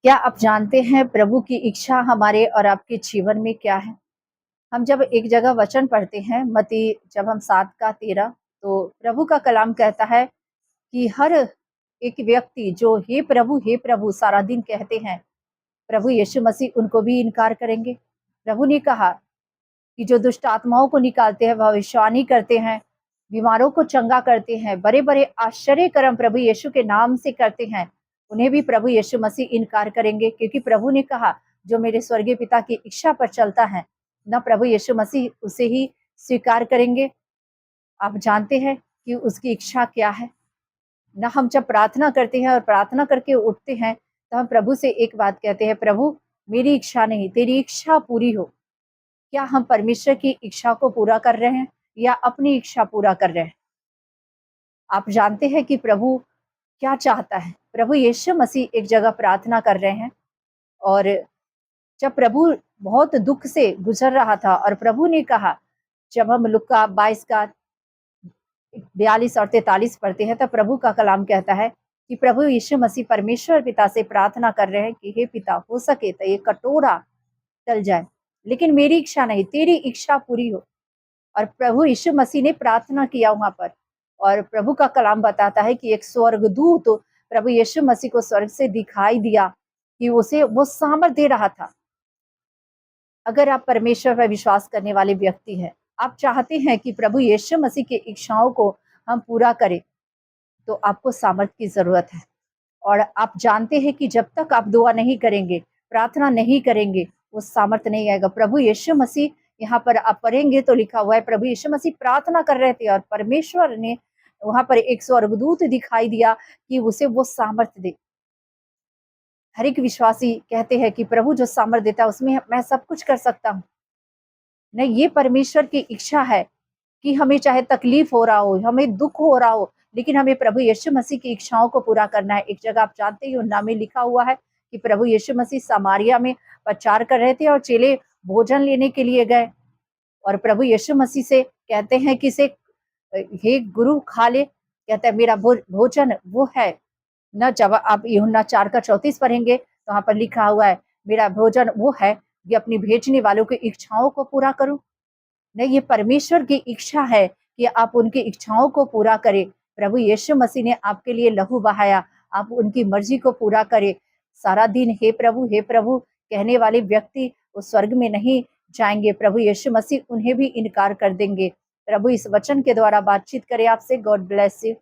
क्या आप जानते हैं प्रभु की इच्छा हमारे और आपके जीवन में क्या है? हम जब एक जगह वचन पढ़ते हैं मत्ती जब हम 7 का 13 तो प्रभु का कलाम कहता है कि हर एक व्यक्ति जो हे प्रभु सारा दिन कहते हैं, प्रभु यीशु मसीह उनको भी इनकार करेंगे। प्रभु ने कहा कि जो दुष्ट आत्माओं को निकालते हैं, भविष्यवाणी करते हैं, बीमारों को चंगा करते हैं, बड़े-बड़े आश्चर्य कर्म प्रभु यीशु के नाम से करते हैं, उन्हें भी प्रभु यीशु मसीह इनकार करेंगे क्योंकि प्रभु ने कहा, जो मेरे स्वर्गीय पिता की इच्छा पर चलता है, ना प्रभु यीशु मसीह उसे ही स्वीकार करेंगे। आप जानते हैं कि उसकी इच्छा क्या है? ना हम जब प्रार्थना करते हैं और प्रार्थना करके उठते हैं, तो हम प्रभु से एक बात कहते हैं, प्रभु मेरी इच्छा नहीं, तेरी इच्छा पूरी हो। क्या हम परमेश्वर की इच्छा को पूरा कर रहे हैं या अपनी इच्छा पूरा कर रहे हैं? आप जानते हैं कि प्रभु क्या चाहता है? प्रभु यीशु मसीह एक जगह प्रार्थना कर रहे हैं और जब प्रभु बहुत दुःख से गुज़र रहा था और प्रभु ने कहा, जब हम लूका 22 का 42 और 43 पढ़ते हैं, तब प्रभु का कलाम कहता है कि प्रभु यीशु मसीह परमेश्वर पिता से प्रार्थना कर रहे हैं कि हे पिता, हो सके तो ये कटोरा टल जाए, लेकिन मेरी इच्छा नहीं, तेरी इच्छा पूरी हो। और प्रभु यीशु मसीह ने प्रार्थना किया वहाँ पर और प्रभु का कलाम बताता है कि एक स्वर्गदूत प्रभु यीशु मसीह को स्वर्ग से दिखाई दिया कि उसे वो सामर्थ दे रहा था। अगर आप परमेश्वर पर विश्वास करने वाले व्यक्ति हैं, आप चाहते हैं कि प्रभु यीशु मसीह की इच्छाओं को हम पूरा करें, तो आपको सामर्थ की ज़रूरत है। और आप जानते हैं कि जब तक आप दुआ नहीं करेंगे, प्रार्थना नहीं करेंगे, वो सामर्थ नहीं आएगा। प्रभु यीशु मसीह यहाँ पर आप पढ़ेंगे तो लिखा हुआ है, प्रभु यीशु मसीह प्रार्थना कर रहे थे और परमेश्वर ने वहाँ पर एक स्वर्गदूत दिखाई दिया कि उसे वो सामर्थ दे। हर एक विश्वासी कहते हैं कि प्रभु जो सामर्थ देता है उसमें मैं सब कुछ कर सकता हूँ। नहीं, ये परमेश्वर की इच्छा है कि हमें चाहे तकलीफ हो रहा हो, हमें दुःख हो रहा हो, लेकिन हमें प्रभु यीशु मसीह की इच्छाओं को पूरा करना है। एक जगह आप जानते ही यूहन्ना में लिखा हुआ है कि प्रभु यीशु मसीह समारिया में प्रचार कर रहे थे और चेले भोजन लेने के लिए गए और प्रभु यीशु मसीह से कहते हैं कि हे गुरु खा ले, कहता है मेरा भोजन वो है ना। जब आप यूहन्ना 4 का 34 पढ़ेंगे तो वहाँ पर लिखा हुआ है, मेरा भोजन वो है कि अपनी भेजने वालों की इच्छाओं को पूरा करूँ। नहीं, ये परमेश्वर की इच्छा है कि आप उनकी इच्छाओं को पूरा करें। प्रभु यीशु मसीह ने आपके लिए लहू बहाया, आप उनकी मर्जी को पूरा करें। सारा दिन हे प्रभु कहने वाले व्यक्ति उस स्वर्ग में नहीं जाएँगे, प्रभु यीशु मसीह उन्हें भी इनकार कर देंगे। प्रभु इस वचन के द्वारा बातचीत करे आपसे। God bless you.